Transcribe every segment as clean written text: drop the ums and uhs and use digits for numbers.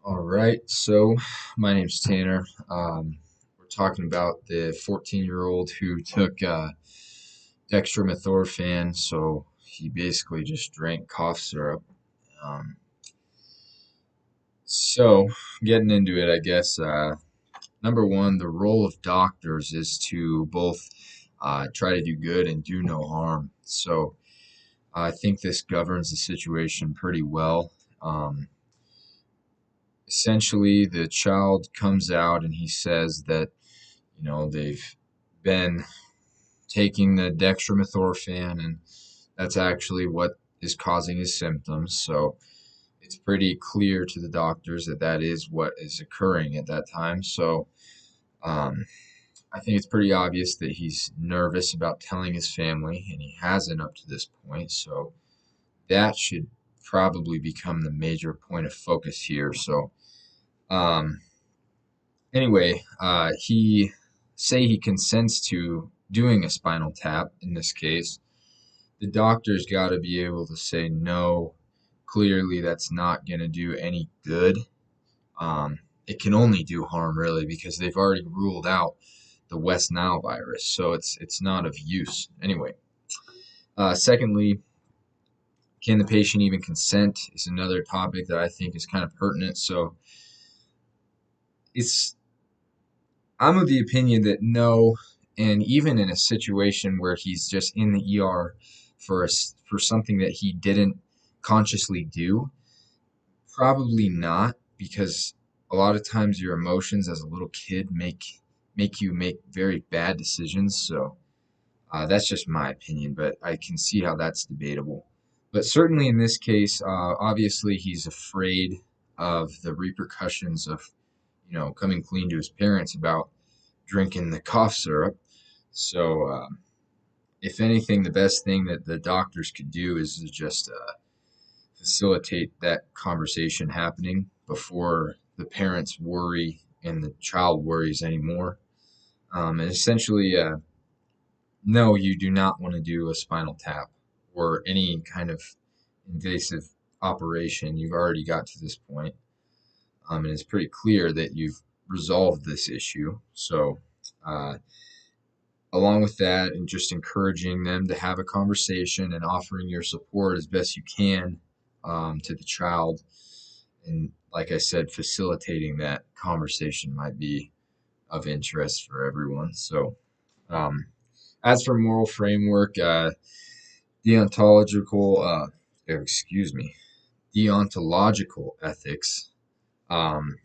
All right, so my name's Tanner. We're talking about the 14-year-old who took dextromethorphan, so he basically just drank cough syrup. Um, so, getting into it, I guess, number one, the role of doctors is to both try to do good and do no harm. So, I think this governs the situation pretty well. Um, Essentially, the child comes out and he says that they've been taking the dextromethorphan, and that's actually what is causing his symptoms. So it's pretty clear to the doctors that that is what is occurring at that time. So um, I think it's pretty obvious that he's nervous about telling his family, and he hasn't up to this point. So that should probably become the major point of focus here. So um, anyway, he consents to doing a spinal tap in this case. The doctor's got to be able to say no. Clearly, that's not going to do any good. It can only do harm, really, because they've already ruled out the West Nile virus, so it's not of use anyway. Secondly, can the patient even consent? Is another topic that I think is kind of pertinent. So it's I'm of the opinion that no, and even in a situation where he's just in the ER for something that he didn't consciously do, probably not, because a lot of times your emotions as a little kid make you make very bad decisions. So that's just my opinion, but I can see how that's debatable. But certainly in this case, obviously he's afraid of the repercussions of coming clean to his parents about drinking the cough syrup. So, if anything, the best thing that the doctors could do is to just facilitate that conversation happening before the parents worry and the child worries anymore. And essentially, no, you do not want to do a spinal tap or any kind of invasive operation. You've already got to this point, and it's pretty clear that you've resolved this issue. So, uh, along with that, and just encouraging them to have a conversation and offering your support as best you can to the child. And like I said, facilitating that conversation might be of interest for everyone. So, um, as for moral framework, deontological, excuse me, deontological ethics um,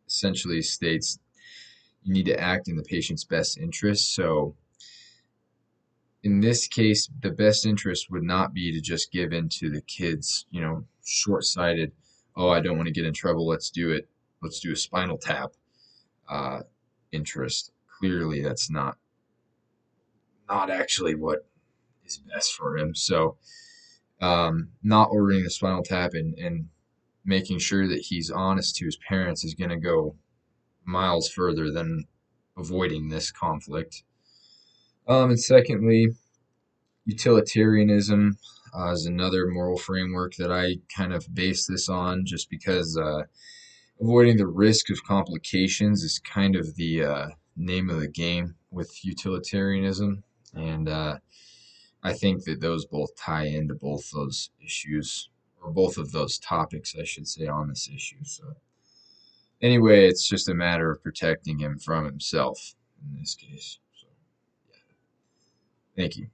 essentially states you need to act in the patient's best interest. So, in this case, the best interest would not be to just give in to the kids, short sighted, oh, I don't want to get in trouble, let's do it, let's do a spinal tap uh, interest. Clearly, that's not actually what is best for him. So, not ordering the spinal tap and making sure that he's honest to his parents is going to go miles further than avoiding this conflict. And secondly, utilitarianism is another moral framework that I kind of base this on, just because avoiding the risk of complications is kind of the name of the game with utilitarianism. And I think that those both tie into both those issues, or both of those topics, I should say, on this issue. So, anyway, it's just a matter of protecting him from himself in this case. So, yeah. Thank you.